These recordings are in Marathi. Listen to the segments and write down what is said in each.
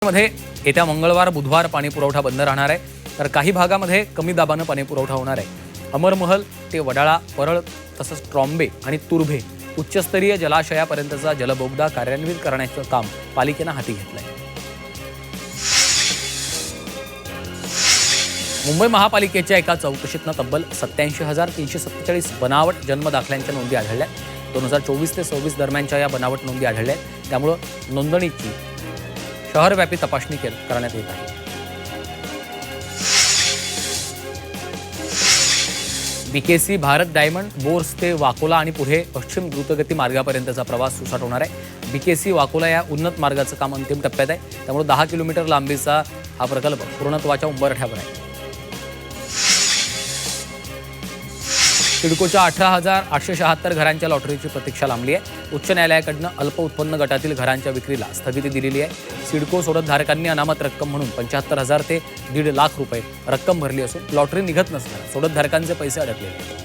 मध्ये येत्या मंगळवार बुधवार पाणी पुरवठा बंद राहणार आहे, तर काही भागामध्ये कमी दाबानं पाणी पुरवठा होणार आहे। अमरमहल ते वडाळा, परळ तसंच ट्रॉम्बे आणि तुर्भे उच्चस्तरीय जलाशयापर्यंतचा जलबोगदा कार्यान्वित करण्याचं काम पालिकेनं हाती घेतलंय। मुंबई महापालिकेच्या एका चौकशीतनं तब्बल 87,347 बनावट जन्मदाखल्यांच्या नोंदी आढळल्या। 2024 ते 26 दरम्यानच्या या बनावट नोंदी आढळल्या, त्यामुळे नोंदणीची शहरव्यापी तपासणी करण्यात येत आहे। बीकेसी भारत डायमंड बोर्स ते वाकोला आणि पुढे पश्चिम द्रुतगती मार्गापर्यंतचा प्रवास सुसाट होणार आहे। बीकेसी वाकोला या उन्नत मार्गाचं काम अंतिम टप्प्यात आहे, त्यामुळे 10 किलोमीटर लांबीचा हा प्रकल्प पूर्णत्वाच्या उंबरठ्यावर आहे। सिडकोच्या 18,876 घरांच्या लॉटरीची प्रतीक्षा लांबली आहे। उच्च न्यायालयाकडनं अल्प उत्पन्न गटातील घरांच्या विक्रीला स्थगिती दिलेली आहे। सिडको सोडतधारकांनी अनामत रक्कम म्हणून 75,000 ते 1.5 लाख रुपये रक्कम भरली असून लॉटरी निघत नसल्यानं सोडतधारकांचे पैसे अडकलेले आहेत।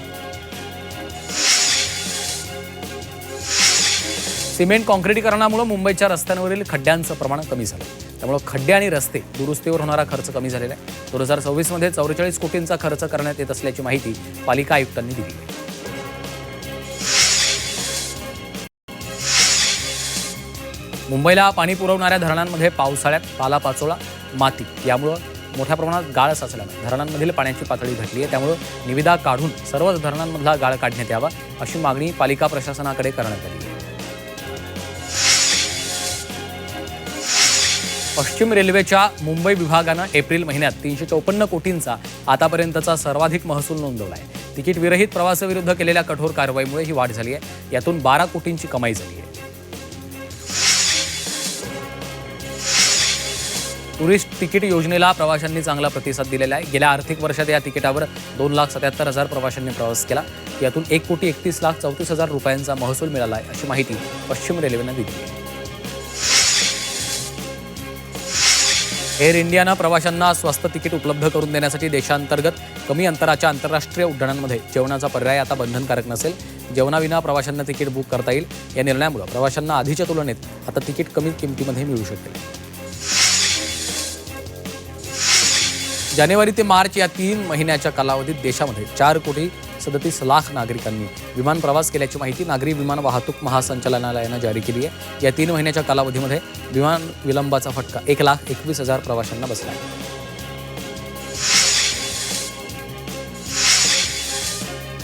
सिमेंट काँक्रिटीकरणामुळे मुंबईच्या रस्त्यांवरील खड्ड्यांचं प्रमाण कमी झालं, त्यामुळे खड्डे आणि रस्ते दुरुस्तीवर होणारा खर्च कमी झालेला आहे। 2026 मध्ये 44 कोटींचा खर्च करण्यात येत असल्याची माहिती पालिका आयुक्तांनी दिली आहे। मुंबईला पाणी पुरवणाऱ्या धरणांमध्ये पावसाळ्यात पालापाचोळा, माती यामुळे मोठ्या प्रमाणात गाळ साचल्याने धरणांमधील पाण्याची पातळी घटली आहे, त्यामुळे निविदा काढून सर्वच धरणांमधला गाळ काढण्यात यावा अशी मागणी पालिका प्रशासनाकडे करण्यात आली आहे। पश्चिम रेल्वेच्या मुंबई विभागानं एप्रिल महिन्यात 354 कोटींचा आतापर्यंतचा सर्वाधिक महसूल नोंदवला आहे। तिकीट विरहित प्रवासाविरुद्ध केलेल्या कठोर कारवाईमुळे ही वाढ झाली आहे। यातून 12 कोटींची कमाई झाली आहे। टुरिस्ट तिकीट योजनेला प्रवाशांनी चांगला प्रतिसाद दिलेला आहे। गेल्या आर्थिक वर्षात या तिकिटावर 2,77,000 प्रवाशांनी प्रवास केला, यातून 1,31,34,000 रुपयांचा महसूल मिळाला आहे अशी माहिती पश्चिम रेल्वेनं दिली आहे। एअर इंडियानं प्रवाशांना स्वस्त तिकीट उपलब्ध करून देण्यासाठी देशांतर्गत कमी अंतराच्या आंतरराष्ट्रीय उड्डाणांमध्ये जेवणाचा पर्याय आता बंधनकारक नसेल। जेवणाविना प्रवाशांना तिकीट बुक करता येईल। या निर्णयामुळे प्रवाशांना आधीच्या तुलनेत आता तिकीट कमी किमतीमध्ये मिळू शकेल। जानेवारी ते मार्च या 3 महिन्याच्या कालावधीत देशामध्ये 4,37,00,000 नागरिकांनी विमान प्रवास केल्याची माहिती नागरी विमान वाहतूक महासंचालनालयानं जारी केली आहे। या 3 महिन्याच्या कालावधीमध्ये विमान विलंबाचा फटका 1,21,000 प्रवाशांना बसला आहे।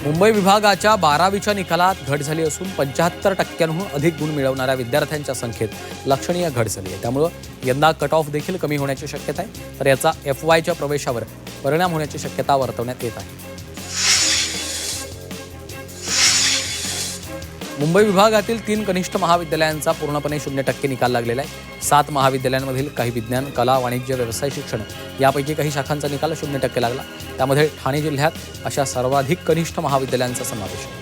मुंबई विभागाच्या 12वीच्या निकालात घट झाली असून 75% अधिक गुण मिळवणाऱ्या विद्यार्थ्यांच्या संख्येत लक्षणीय घट झाली आहे, त्यामुळे यंदा कट ऑफ देखील कमी होण्याची शक्यता आहे, तर याचा FYच्या प्रवेशावर परिणाम होण्याची शक्यता वर्तवण्यात येत आहे। मुंबई विभागातील 3 कनिष्ठ महाविद्यालयांचा पूर्णपणे 0% निकाल लागलेला आहे। 7 महाविद्यालयांमधील काही विज्ञान, कला, वाणिज्य, व्यवसाय शिक्षण यापैकी काही शाखांचा निकाल 0% लागला, त्यामध्ये ठाणे जिल्ह्यात अशा सर्वाधिक कनिष्ठ महाविद्यालयांचा समावेश आहे।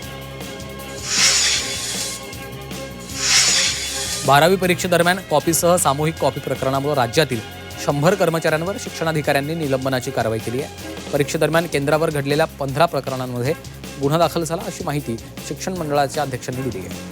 12वी परीक्षेदरम्यान कॉपीसह सामूहिक कॉपी प्रकरणामुळे राज्यातील 100 कर्मचाऱ्यांवर शिक्षणाधिकाऱ्यांनी निलंबनाची कारवाई केली आहे। परीक्षेदरम्यान केंद्रावर घडलेल्या 15 प्रकरणांमध्ये गुन्हा दाखल झाला अशी माहिती शिक्षण मंडळाच्या अध्यक्षांनी दिली आहे।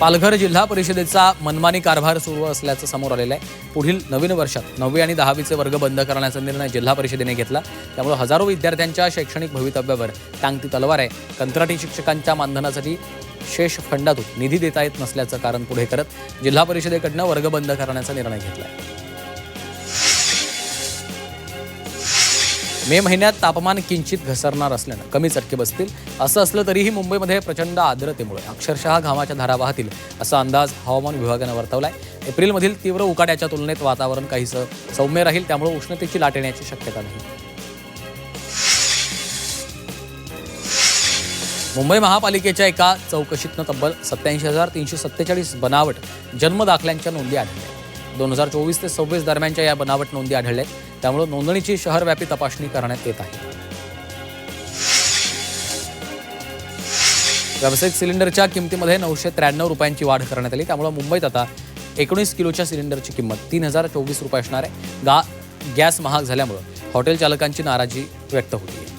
पालघर जिल्हा परिषदेचा मनमानी कारभार सुरू असल्याचं समोर आलेलं आहे। पुढील नवीन वर्षात 9वी आणि 10वीचे वर्ग बंद करण्याचा निर्णय जिल्हा परिषदेने घेतला, त्यामुळे हजारो विद्यार्थ्यांच्या शैक्षणिक भवितव्यावर टांगती तलवार आहे। कंत्राटी शिक्षकांच्या मानधनासाठी शेष फंडातून निधी देता येत नसल्याचं कारण पुढे करत जिल्हा परिषदेकडनं वर्ग बंद करण्याचा निर्णय घेतला आहे। मे महिन्यात तापमान किंचित घसरणार असल्यानं कमी चटके बसतील, असं असलं तरीही मुंबईमध्ये प्रचंड आर्द्रतेमुळे अक्षरशः घामाच्या धारा वाहतील असा अंदाज हवामान विभागानं वर्तवलाय। एप्रिलमधील तीव्र उकाड्याच्या तुलनेत वातावरण काहीसं सौम्य राहील, त्यामुळे उष्णतेची लाट येण्याची शक्यता नाही। मुंबई महापालिकेच्या एका चौकशीतनं तब्बल 87,347 बनावट जन्मदाखल्यांच्या नोंदी आढळल्या। 2024 ते 26 दरम्यानच्या या बनावट नोंदी आढळल्या, त्यामुळे नोंदणीची शहरव्यापी तपासणी करण्यात येत आहे। व्यावसायिक सिलेंडरच्या किमतीमध्ये 993 रुपयांची वाढ करण्यात आली, त्यामुळे मुंबईत आता 19 किलोच्या सिलेंडरची किंमत 3,024 रुपये असणार आहे। गॅस महाग झाल्यामुळे हॉटेल चालकांची नाराजी व्यक्त होती आहे।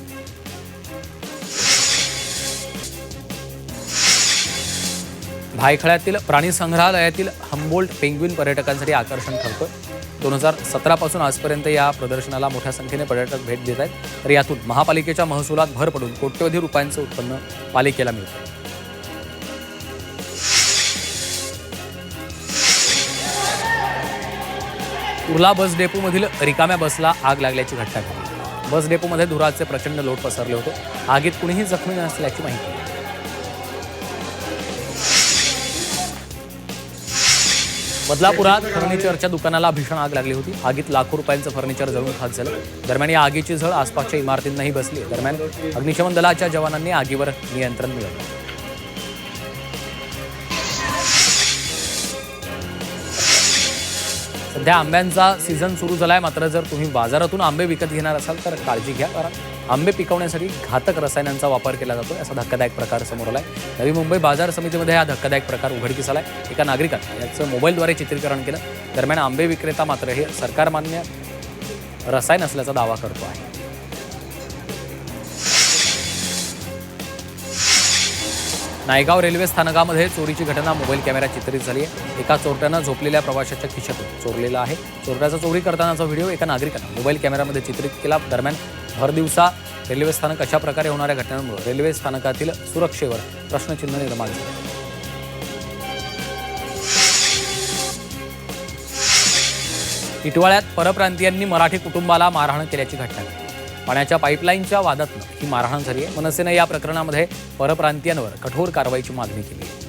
भायखळ्यातील प्राणी संग्रहालयातील हम्बोल्ट पेंग्विन पर्यटकांसाठी आकर्षण ठरतो. 2017 पासून आजपर्यंत या प्रदर्शनाला मोठ्या संख्येने पर्यटक भेट देत आहेत. तर यातून महापालिकेच्या महसुलात भर पडून कोट्यवधी रुपयांचं उत्पन्न पालिकेला मिळतं. कुर्ला बस डेपोमधील रिकाम्या बसला आग लागल्याची घटना घडली. बस डेपोमध्ये धुराचे प्रचंड लोट पसरले होते. आगीत कुणीही जखमी नसल्याची माहिती आहे. बदलापुरात फर्निचरच्या दुकानाला भीषण आग लागली होती. आगीत लाखो रुपयांचं फर्निचर जळून खाक झालं. दरम्यान या आगीची झळ आसपासच्या इमारतींनाही बसली. दरम्यान अग्निशमन दलाच्या जवानांनी आगीवर नियंत्रण मिळवलं. सध्या आंब्यांचा सीझन सुरू झालाय. मात्र जर तुम्ही बाजारातून आंबे विकत घेणार असाल तर काळजी घ्या, कारण आंबे पिकवण्यासाठी घातक रसायनांचा वापर केला जातो. असा धक्कादायक प्रकार समोर आलाय. नवी मुंबई बाजार समितीमध्ये हा धक्कादायक प्रकार उघडकीस आलाय. एका नागरिकाने याचं मोबाईलद्वारे चित्रीकरण केलं. दरम्यान आंबे विक्रेता मात्र हे सरकारमान्य रसायन असल्याचा दावा करतो आहे. नायगाव रेल्वे स्थानकामध्ये चोरीची घटना मोबाईल कॅमेरा चित्रित झाली आहे. एका चोरट्यानं झोपलेल्या प्रवाशाच्या खिशातून चोरलेला आहे. चोरट्याचा चोरी करतानाचा व्हिडिओ एका नागरिकानं मोबाईल कॅमेरामध्ये चित्रित केला. दरम्यान भरदिवसा रेल्वे स्थानक अशा प्रकारे होणाऱ्या घटनांमुळे रेल्वे स्थानकातील सुरक्षेवर प्रश्नचिन्ह निर्माण झाले. टिटवाळ्यात परप्रांतीयांनी मराठी कुटुंबाला मारहाण केल्याची घटना घडली. पाण्याच्या पाईपलाईनच्या वादातून ही मारहाण झाली आहे. मनसेनं या प्रकरणामध्ये परप्रांतीयांवर कठोर कारवाईची मागणी केली आहे.